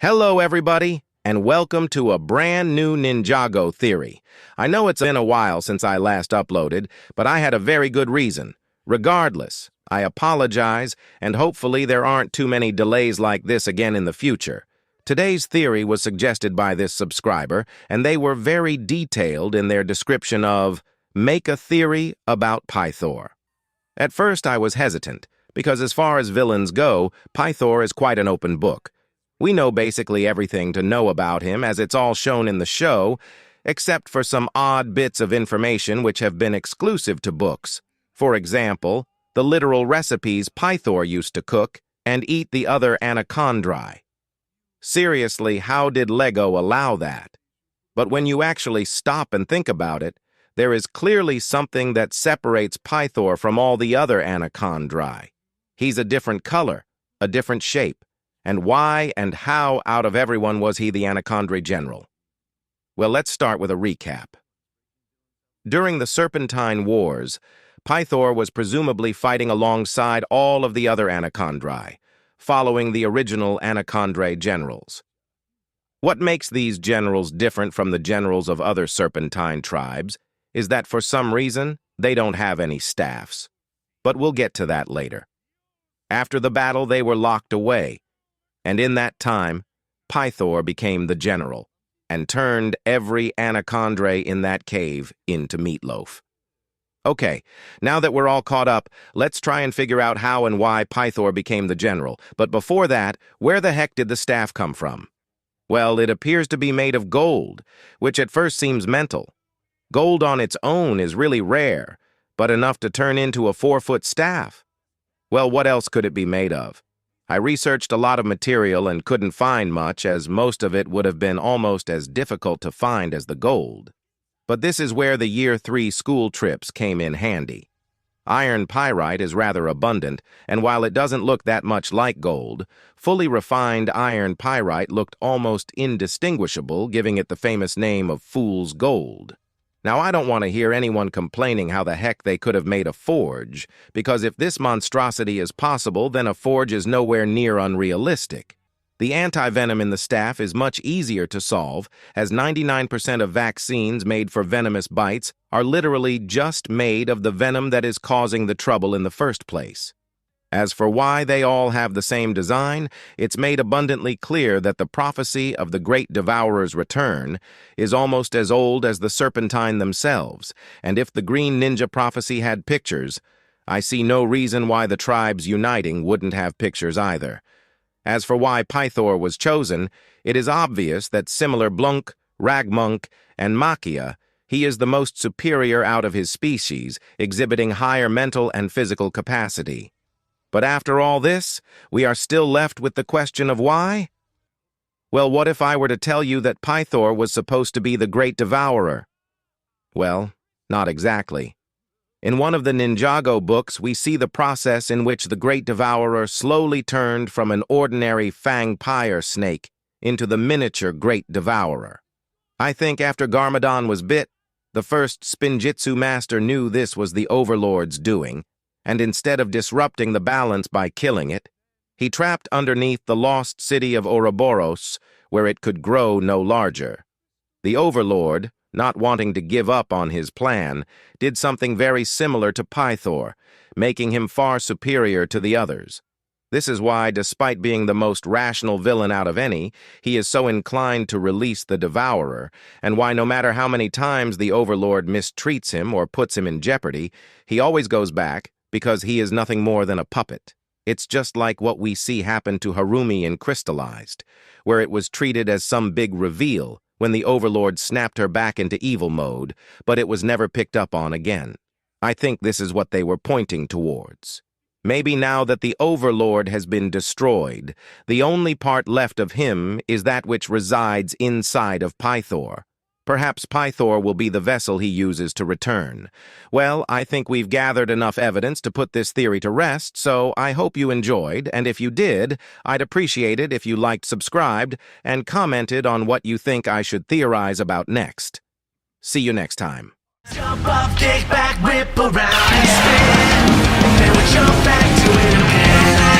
Hello, everybody, and welcome to a brand new Ninjago theory. I know it's been a while since I last uploaded, but I had a very good reason. Regardless, I apologize, and hopefully there aren't too many delays like this again in the future. Today's theory was suggested by this subscriber, and they were very detailed in their description of make a theory about Pythor. At first, I was hesitant, because as far as villains go, Pythor is quite an open book. We know basically everything to know about him as it's all shown in the show, except for some odd bits of information which have been exclusive to books. For example, the literal recipes Pythor used to cook and eat the other anacondrae. Seriously, how did Lego allow that? But when you actually stop and think about it, there is clearly something that separates Pythor from all the other anacondrae. He's a different color, a different shape. And why and how out of everyone was he the anacondrae general? Well, let's start with a recap. During the Serpentine Wars, Pythor was presumably fighting alongside all of the other anacondrae, following the original anacondrae generals. What makes these generals different from the generals of other Serpentine tribes is that for some reason, they don't have any staffs. But we'll get to that later. After the battle, they were locked away. And in that time, Pythor became the general and turned every anacondrae in that cave into meatloaf. Okay, now that we're all caught up, let's try and figure out how and why Pythor became the general. But before that, where the heck did the staff come from? Well, it appears to be made of gold, which at first seems mental. Gold on its own is really rare, but enough to turn into a 4-foot staff. Well, what else could it be made of? I researched a lot of material and couldn't find much, as most of it would have been almost as difficult to find as the gold. But this is where the Year 3 school trips came in handy. Iron pyrite is rather abundant, and while it doesn't look that much like gold, fully refined iron pyrite looked almost indistinguishable, giving it the famous name of fool's gold. Now, I don't want to hear anyone complaining how the heck they could have made a forge, because if this monstrosity is possible, then a forge is nowhere near unrealistic. The anti-venom in the staff is much easier to solve, as 99% of vaccines made for venomous bites are literally just made of the venom that is causing the trouble in the first place. As for why they all have the same design, it's made abundantly clear that the prophecy of the Great Devourer's return is almost as old as the Serpentine themselves, and if the Green Ninja prophecy had pictures, I see no reason why the tribes uniting wouldn't have pictures either. As for why Pythor was chosen, it is obvious that similar Blunk, Ragmunk, and Makia, he is the most superior out of his species, exhibiting higher mental and physical capacity. But after all this, we are still left with the question of why? Well, what if I were to tell you that Pythor was supposed to be the Great Devourer? Well, not exactly. In one of the Ninjago books, we see the process in which the Great Devourer slowly turned from an ordinary fang-pyre snake into the miniature Great Devourer. I think after Garmadon was bit, the first Spinjitzu master knew this was the Overlord's doing, and instead of disrupting the balance by killing it, he trapped underneath the lost city of Ouroboros, where it could grow no larger. The Overlord, not wanting to give up on his plan, did something very similar to Pythor, making him far superior to the others. This is why, despite being the most rational villain out of any, he is so inclined to release the Devourer, and why no matter how many times the Overlord mistreats him or puts him in jeopardy, he always goes back, because he is nothing more than a puppet. It's just like what we see happen to Harumi in Crystallized, where it was treated as some big reveal when the Overlord snapped her back into evil mode, but it was never picked up on again. I think this is what they were pointing towards. Maybe now that the Overlord has been destroyed, the only part left of him is that which resides inside of Pythor. Perhaps Pythor will be the vessel he uses to return. Well, I think we've gathered enough evidence to put this theory to rest, so I hope you enjoyed, and if you did, I'd appreciate it if you liked, subscribed, and commented on what you think I should theorize about next. See you next time. Jump up, kick back, whip around and spin. Then we jump back to it again.